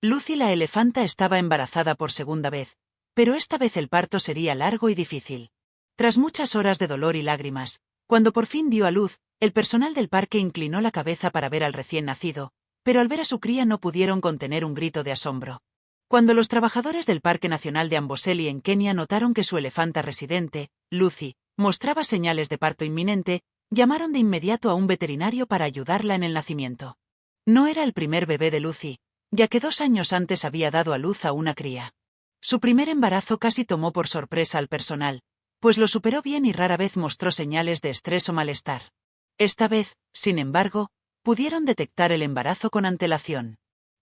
Lucy la elefanta estaba embarazada por segunda vez, pero esta vez el parto sería largo y difícil. Tras muchas horas de dolor y lágrimas, cuando por fin dio a luz, el personal del parque inclinó la cabeza para ver al recién nacido, pero al ver a su cría no pudieron contener un grito de asombro. Cuando los trabajadores del Parque Nacional de Amboseli en Kenia notaron que su elefanta residente, Lucy, mostraba señales de parto inminente, llamaron de inmediato a un veterinario para ayudarla en el nacimiento. No era el primer bebé de Lucy, ya que 2 años antes había dado a luz a una cría. Su primer embarazo casi tomó por sorpresa al personal, pues lo superó bien y rara vez mostró señales de estrés o malestar. Esta vez, sin embargo, pudieron detectar el embarazo con antelación.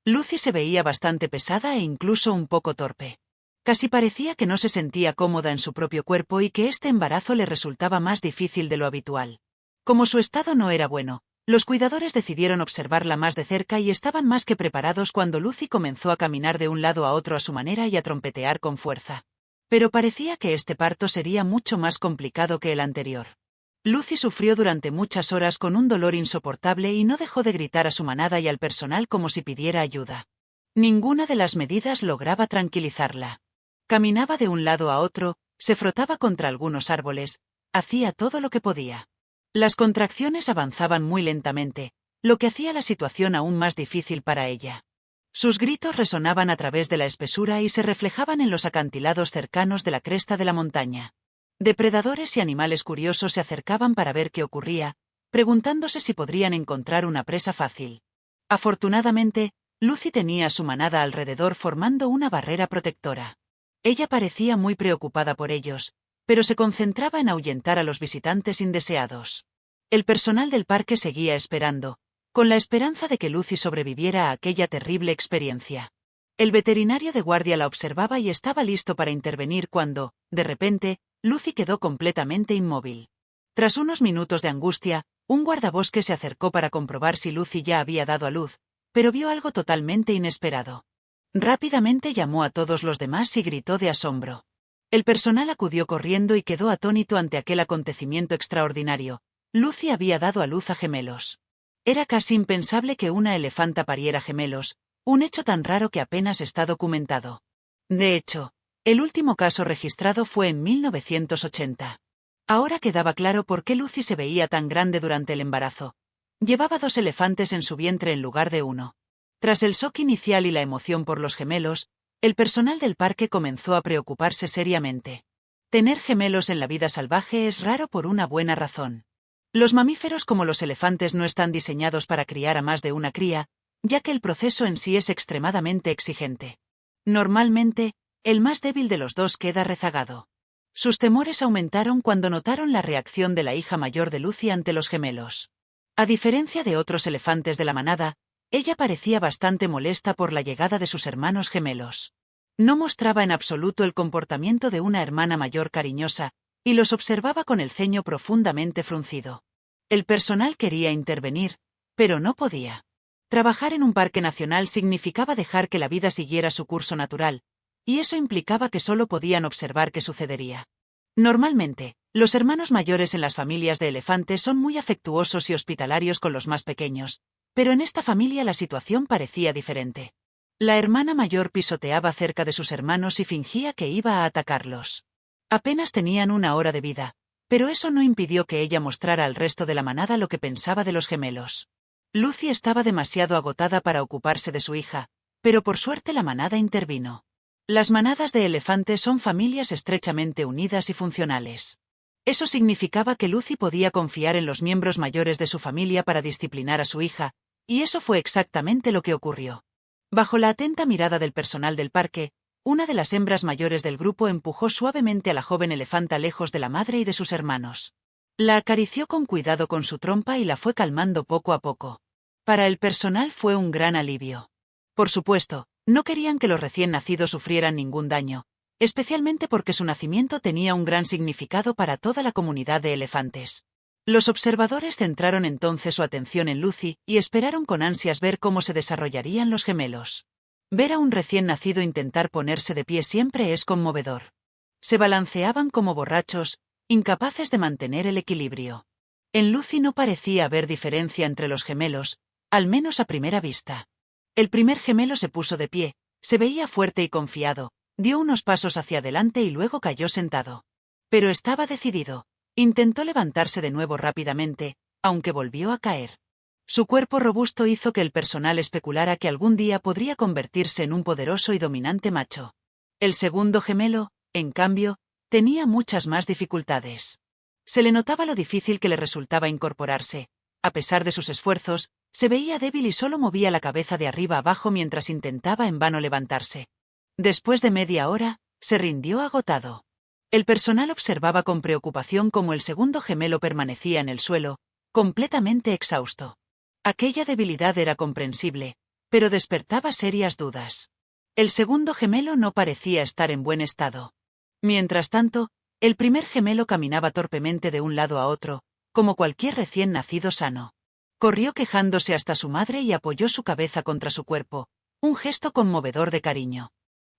Lucy se veía bastante pesada e incluso un poco torpe. Casi parecía que no se sentía cómoda en su propio cuerpo y que este embarazo le resultaba más difícil de lo habitual. Como su estado no era bueno, los cuidadores decidieron observarla más de cerca y estaban más que preparados cuando Lucy comenzó a caminar de un lado a otro a su manera y a trompetear con fuerza. Pero parecía que este parto sería mucho más complicado que el anterior. Lucy sufrió durante muchas horas con un dolor insoportable y no dejó de gritar a su manada y al personal como si pidiera ayuda. Ninguna de las medidas lograba tranquilizarla. Caminaba de un lado a otro, se frotaba contra algunos árboles, hacía todo lo que podía. Las contracciones avanzaban muy lentamente, lo que hacía la situación aún más difícil para ella. Sus gritos resonaban a través de la espesura y se reflejaban en los acantilados cercanos de la cresta de la montaña. Depredadores y animales curiosos se acercaban para ver qué ocurría, preguntándose si podrían encontrar una presa fácil. Afortunadamente, Lucy tenía a su manada alrededor formando una barrera protectora. Ella parecía muy preocupada por ellos, pero se concentraba en ahuyentar a los visitantes indeseados. El personal del parque seguía esperando, con la esperanza de que Lucy sobreviviera a aquella terrible experiencia. El veterinario de guardia la observaba y estaba listo para intervenir cuando, de repente, Lucy quedó completamente inmóvil. Tras unos minutos de angustia, un guardabosque se acercó para comprobar si Lucy ya había dado a luz, pero vio algo totalmente inesperado. Rápidamente llamó a todos los demás y gritó de asombro. El personal acudió corriendo y quedó atónito ante aquel acontecimiento extraordinario. Lucy había dado a luz a gemelos. Era casi impensable que una elefanta pariera gemelos, un hecho tan raro que apenas está documentado. De hecho, el último caso registrado fue en 1980. Ahora quedaba claro por qué Lucy se veía tan grande durante el embarazo. Llevaba 2 elefantes en su vientre en lugar de uno. Tras el shock inicial y la emoción por los gemelos, el personal del parque comenzó a preocuparse seriamente. Tener gemelos en la vida salvaje es raro por una buena razón. Los mamíferos como los elefantes no están diseñados para criar a más de una cría, ya que el proceso en sí es extremadamente exigente. Normalmente, el más débil de los dos queda rezagado. Sus temores aumentaron cuando notaron la reacción de la hija mayor de Lucy ante los gemelos. A diferencia de otros elefantes de la manada, ella parecía bastante molesta por la llegada de sus hermanos gemelos. No mostraba en absoluto el comportamiento de una hermana mayor cariñosa, y los observaba con el ceño profundamente fruncido. El personal quería intervenir, pero no podía. Trabajar en un parque nacional significaba dejar que la vida siguiera su curso natural, y eso implicaba que solo podían observar qué sucedería. Normalmente, los hermanos mayores en las familias de elefantes son muy afectuosos y hospitalarios con los más pequeños, pero en esta familia la situación parecía diferente. La hermana mayor pisoteaba cerca de sus hermanos y fingía que iba a atacarlos. Apenas tenían 1 hora de vida, pero eso no impidió que ella mostrara al resto de la manada lo que pensaba de los gemelos. Lucy estaba demasiado agotada para ocuparse de su hija, pero por suerte la manada intervino. Las manadas de elefantes son familias estrechamente unidas y funcionales. Eso significaba que Lucy podía confiar en los miembros mayores de su familia para disciplinar a su hija, y eso fue exactamente lo que ocurrió. Bajo la atenta mirada del personal del parque, una de las hembras mayores del grupo empujó suavemente a la joven elefanta lejos de la madre y de sus hermanos. La acarició con cuidado con su trompa y la fue calmando poco a poco. Para el personal fue un gran alivio. Por supuesto, no querían que los recién nacidos sufrieran ningún daño, especialmente porque su nacimiento tenía un gran significado para toda la comunidad de elefantes. Los observadores centraron entonces su atención en Lucy y esperaron con ansias ver cómo se desarrollarían los gemelos. Ver a un recién nacido intentar ponerse de pie siempre es conmovedor. Se balanceaban como borrachos, incapaces de mantener el equilibrio. En Lucy no parecía haber diferencia entre los gemelos, al menos a primera vista. El primer gemelo se puso de pie, se veía fuerte y confiado, dio unos pasos hacia adelante y luego cayó sentado. Pero estaba decidido. Intentó levantarse de nuevo rápidamente, aunque volvió a caer. Su cuerpo robusto hizo que el personal especulara que algún día podría convertirse en un poderoso y dominante macho. El segundo gemelo, en cambio, tenía muchas más dificultades. Se le notaba lo difícil que le resultaba incorporarse. A pesar de sus esfuerzos, se veía débil y solo movía la cabeza de arriba abajo mientras intentaba en vano levantarse. Después de media hora, se rindió agotado. El personal observaba con preocupación cómo el segundo gemelo permanecía en el suelo, completamente exhausto. Aquella debilidad era comprensible, pero despertaba serias dudas. El segundo gemelo no parecía estar en buen estado. Mientras tanto, el primer gemelo caminaba torpemente de un lado a otro, como cualquier recién nacido sano. Corrió quejándose hasta su madre y apoyó su cabeza contra su cuerpo, un gesto conmovedor de cariño.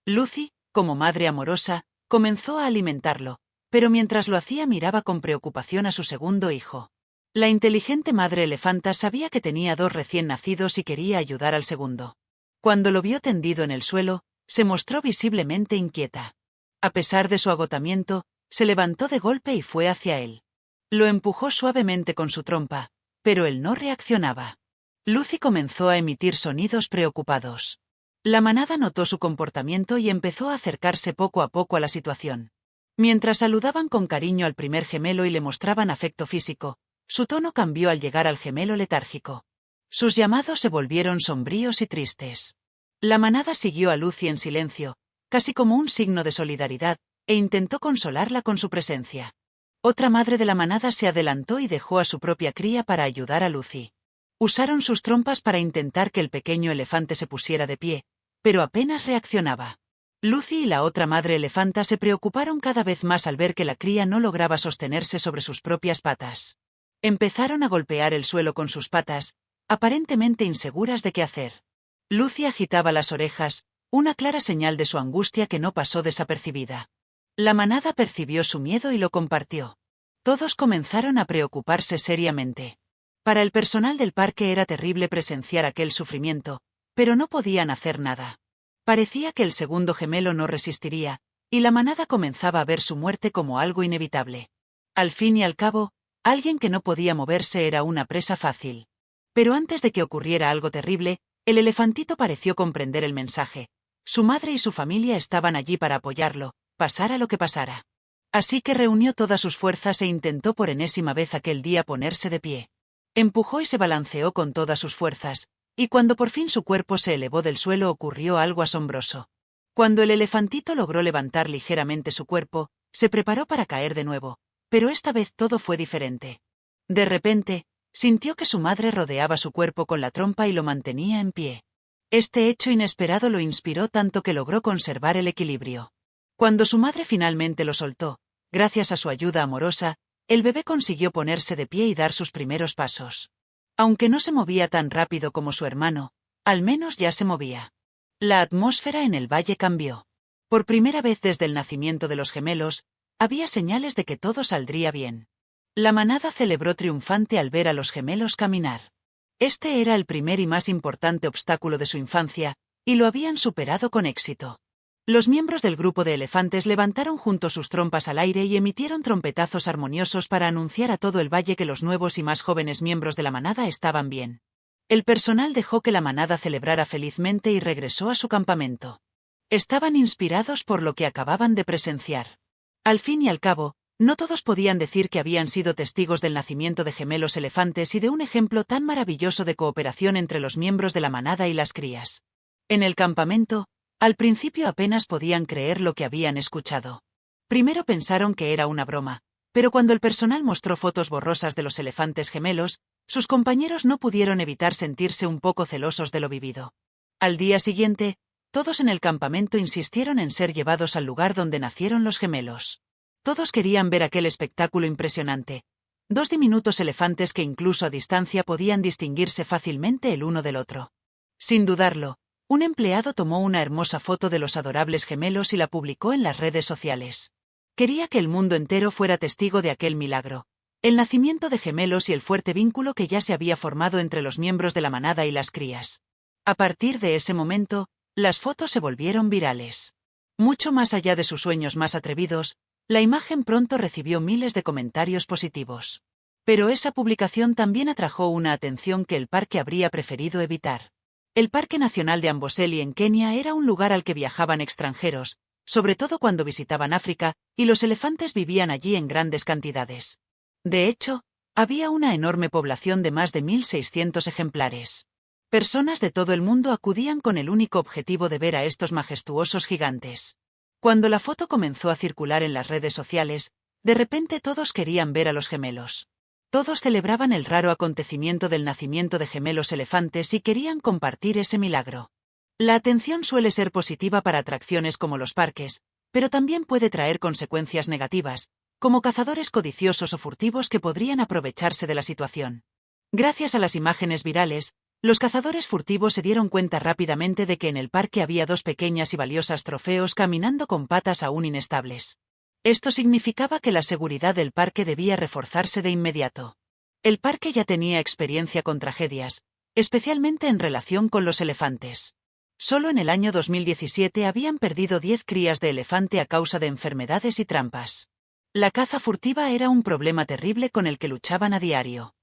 Lucy, como madre amorosa, comenzó a alimentarlo, pero mientras lo hacía miraba con preocupación a su segundo hijo. La inteligente madre elefanta sabía que tenía 2 recién nacidos y quería ayudar al segundo. Cuando lo vio tendido en el suelo, se mostró visiblemente inquieta. A pesar de su agotamiento, se levantó de golpe y fue hacia él. Lo empujó suavemente con su trompa, pero él no reaccionaba. Lucy comenzó a emitir sonidos preocupados. La manada notó su comportamiento y empezó a acercarse poco a poco a la situación. Mientras saludaban con cariño al primer gemelo y le mostraban afecto físico, su tono cambió al llegar al gemelo letárgico. Sus llamados se volvieron sombríos y tristes. La manada siguió a Lucy en silencio, casi como un signo de solidaridad, e intentó consolarla con su presencia. Otra madre de la manada se adelantó y dejó a su propia cría para ayudar a Lucy. Usaron sus trompas para intentar que el pequeño elefante se pusiera de pie, pero apenas reaccionaba. Lucy y la otra madre elefanta se preocuparon cada vez más al ver que la cría no lograba sostenerse sobre sus propias patas. Empezaron a golpear el suelo con sus patas, aparentemente inseguras de qué hacer. Lucy agitaba las orejas, una clara señal de su angustia que no pasó desapercibida. La manada percibió su miedo y lo compartió. Todos comenzaron a preocuparse seriamente. Para el personal del parque era terrible presenciar aquel sufrimiento, pero no podían hacer nada. Parecía que el segundo gemelo no resistiría, y la manada comenzaba a ver su muerte como algo inevitable. Al fin y al cabo, alguien que no podía moverse era una presa fácil. Pero antes de que ocurriera algo terrible, el elefantito pareció comprender el mensaje. Su madre y su familia estaban allí para apoyarlo, pasara lo que pasara. Así que reunió todas sus fuerzas e intentó por enésima vez aquel día ponerse de pie. Empujó y se balanceó con todas sus fuerzas, y cuando por fin su cuerpo se elevó del suelo ocurrió algo asombroso. Cuando el elefantito logró levantar ligeramente su cuerpo, se preparó para caer de nuevo, pero esta vez todo fue diferente. De repente, sintió que su madre rodeaba su cuerpo con la trompa y lo mantenía en pie. Este hecho inesperado lo inspiró tanto que logró conservar el equilibrio. Cuando su madre finalmente lo soltó, gracias a su ayuda amorosa, el bebé consiguió ponerse de pie y dar sus primeros pasos. Aunque no se movía tan rápido como su hermano, al menos ya se movía. La atmósfera en el valle cambió. Por primera vez desde el nacimiento de los gemelos, había señales de que todo saldría bien. La manada celebró triunfante al ver a los gemelos caminar. Este era el primer y más importante obstáculo de su infancia, y lo habían superado con éxito. Los miembros del grupo de elefantes levantaron juntos sus trompas al aire y emitieron trompetazos armoniosos para anunciar a todo el valle que los nuevos y más jóvenes miembros de la manada estaban bien. El personal dejó que la manada celebrara felizmente y regresó a su campamento. Estaban inspirados por lo que acababan de presenciar. Al fin y al cabo, no todos podían decir que habían sido testigos del nacimiento de gemelos elefantes y de un ejemplo tan maravilloso de cooperación entre los miembros de la manada y las crías. En el campamento, al principio apenas podían creer lo que habían escuchado. Primero pensaron que era una broma, pero cuando el personal mostró fotos borrosas de los elefantes gemelos, sus compañeros no pudieron evitar sentirse un poco celosos de lo vivido. Al día siguiente, todos en el campamento insistieron en ser llevados al lugar donde nacieron los gemelos. Todos querían ver aquel espectáculo impresionante. 2 diminutos elefantes que incluso a distancia podían distinguirse fácilmente el uno del otro. Sin dudarlo, un empleado tomó una hermosa foto de los adorables gemelos y la publicó en las redes sociales. Quería que el mundo entero fuera testigo de aquel milagro, el nacimiento de gemelos y el fuerte vínculo que ya se había formado entre los miembros de la manada y las crías. A partir de ese momento, las fotos se volvieron virales. Mucho más allá de sus sueños más atrevidos, la imagen pronto recibió miles de comentarios positivos. Pero esa publicación también atrajo una atención que el parque habría preferido evitar. El Parque Nacional de Amboseli en Kenia era un lugar al que viajaban extranjeros, sobre todo cuando visitaban África, y los elefantes vivían allí en grandes cantidades. De hecho, había una enorme población de más de 1.600 ejemplares. Personas de todo el mundo acudían con el único objetivo de ver a estos majestuosos gigantes. Cuando la foto comenzó a circular en las redes sociales, de repente todos querían ver a los gemelos. Todos celebraban el raro acontecimiento del nacimiento de gemelos elefantes y querían compartir ese milagro. La atención suele ser positiva para atracciones como los parques, pero también puede traer consecuencias negativas, como cazadores codiciosos o furtivos que podrían aprovecharse de la situación. Gracias a las imágenes virales, los cazadores furtivos se dieron cuenta rápidamente de que en el parque había dos pequeñas y valiosas trofeos caminando con patas aún inestables. Esto significaba que la seguridad del parque debía reforzarse de inmediato. El parque ya tenía experiencia con tragedias, especialmente en relación con los elefantes. Solo en el año 2017 habían perdido 10 crías de elefante a causa de enfermedades y trampas. La caza furtiva era un problema terrible con el que luchaban a diario.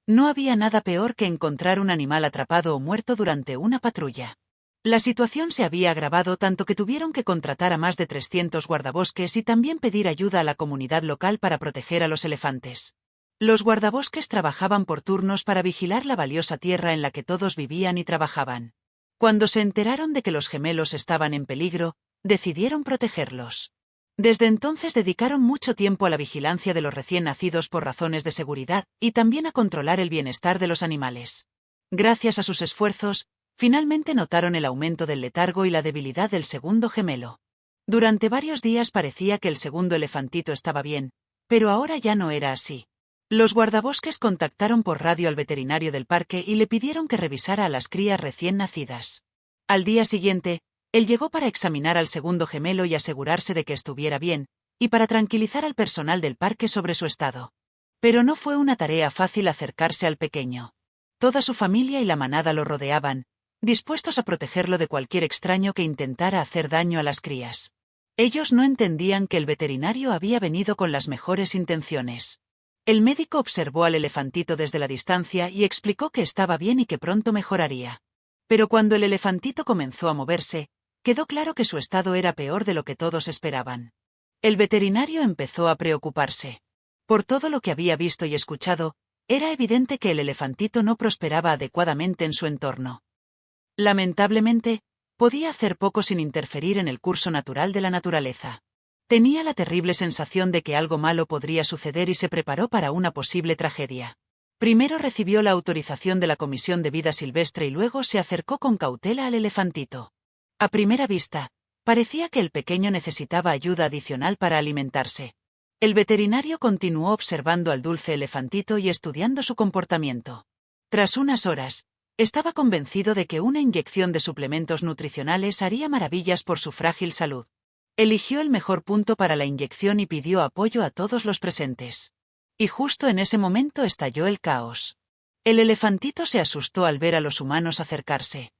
No había nada peor que encontrar un animal atrapado o muerto durante una patrulla. La situación se había agravado tanto que tuvieron que contratar a más de 300 guardabosques y también pedir ayuda a la comunidad local para proteger a los elefantes. Los guardabosques trabajaban por turnos para vigilar la valiosa tierra en la que todos vivían y trabajaban. Cuando se enteraron de que los gemelos estaban en peligro, decidieron protegerlos. Desde entonces dedicaron mucho tiempo a la vigilancia de los recién nacidos por razones de seguridad y también a controlar el bienestar de los animales. Gracias a sus esfuerzos, finalmente notaron el aumento del letargo y la debilidad del segundo gemelo. Durante varios días parecía que el segundo elefantito estaba bien, pero ahora ya no era así. Los guardabosques contactaron por radio al veterinario del parque y le pidieron que revisara a las crías recién nacidas. Al día siguiente, él llegó para examinar al segundo gemelo y asegurarse de que estuviera bien, y para tranquilizar al personal del parque sobre su estado. Pero no fue una tarea fácil acercarse al pequeño. Toda su familia y la manada lo rodeaban, dispuestos a protegerlo de cualquier extraño que intentara hacer daño a las crías. Ellos no entendían que el veterinario había venido con las mejores intenciones. El médico observó al elefantito desde la distancia y explicó que estaba bien y que pronto mejoraría. Pero cuando el elefantito comenzó a moverse, quedó claro que su estado era peor de lo que todos esperaban. El veterinario empezó a preocuparse. Por todo lo que había visto y escuchado, era evidente que el elefantito no prosperaba adecuadamente en su entorno. Lamentablemente, podía hacer poco sin interferir en el curso natural de la naturaleza. Tenía la terrible sensación de que algo malo podría suceder y se preparó para una posible tragedia. Primero recibió la autorización de la Comisión de Vida Silvestre y luego se acercó con cautela al elefantito. A primera vista, parecía que el pequeño necesitaba ayuda adicional para alimentarse. El veterinario continuó observando al dulce elefantito y estudiando su comportamiento. Tras unas horas, estaba convencido de que una inyección de suplementos nutricionales haría maravillas por su frágil salud. Eligió el mejor punto para la inyección y pidió apoyo a todos los presentes. Y justo en ese momento estalló el caos. El elefantito se asustó al ver a los humanos acercarse.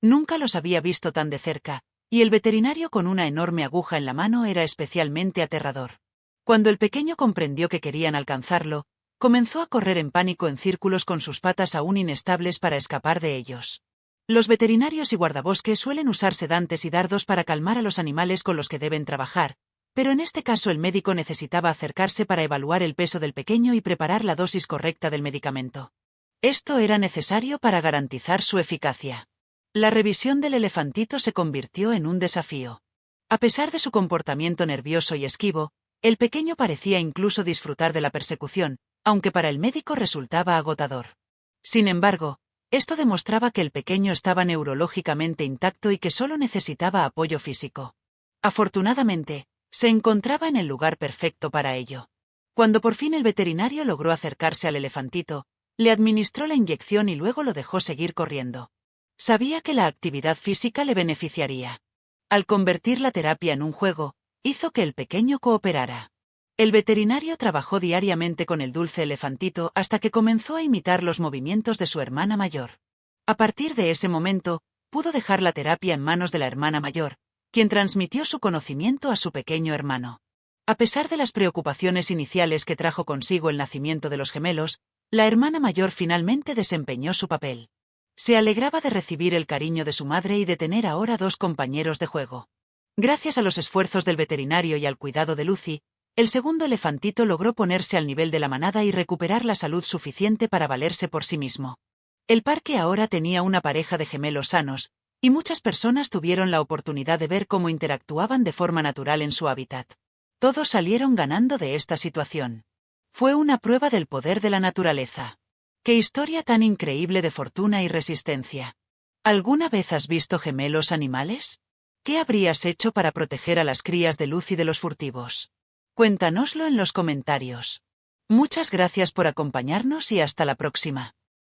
Nunca los había visto tan de cerca, y el veterinario con una enorme aguja en la mano era especialmente aterrador. Cuando el pequeño comprendió que querían alcanzarlo, comenzó a correr en pánico en círculos con sus patas aún inestables para escapar de ellos. Los veterinarios y guardabosques suelen usar sedantes y dardos para calmar a los animales con los que deben trabajar, pero en este caso el médico necesitaba acercarse para evaluar el peso del pequeño y preparar la dosis correcta del medicamento. Esto era necesario para garantizar su eficacia. La revisión del elefantito se convirtió en un desafío. A pesar de su comportamiento nervioso y esquivo, el pequeño parecía incluso disfrutar de la persecución, aunque para el médico resultaba agotador. Sin embargo, esto demostraba que el pequeño estaba neurológicamente intacto y que solo necesitaba apoyo físico. Afortunadamente, se encontraba en el lugar perfecto para ello. Cuando por fin el veterinario logró acercarse al elefantito, le administró la inyección y luego lo dejó seguir corriendo. Sabía que la actividad física le beneficiaría. Al convertir la terapia en un juego, hizo que el pequeño cooperara. El veterinario trabajó diariamente con el dulce elefantito hasta que comenzó a imitar los movimientos de su hermana mayor. A partir de ese momento, pudo dejar la terapia en manos de la hermana mayor, quien transmitió su conocimiento a su pequeño hermano. A pesar de las preocupaciones iniciales que trajo consigo el nacimiento de los gemelos, la hermana mayor finalmente desempeñó su papel. Se alegraba de recibir el cariño de su madre y de tener ahora dos compañeros de juego. Gracias a los esfuerzos del veterinario y al cuidado de Lucy, el segundo elefantito logró ponerse al nivel de la manada y recuperar la salud suficiente para valerse por sí mismo. El parque ahora tenía una pareja de gemelos sanos, y muchas personas tuvieron la oportunidad de ver cómo interactuaban de forma natural en su hábitat. Todos salieron ganando de esta situación. Fue una prueba del poder de la naturaleza. ¡Qué historia tan increíble de fortuna y resistencia! ¿Alguna vez has visto gemelos animales? ¿Qué habrías hecho para proteger a las crías de Lucy de los furtivos? Cuéntanoslo en los comentarios. Muchas gracias por acompañarnos y hasta la próxima.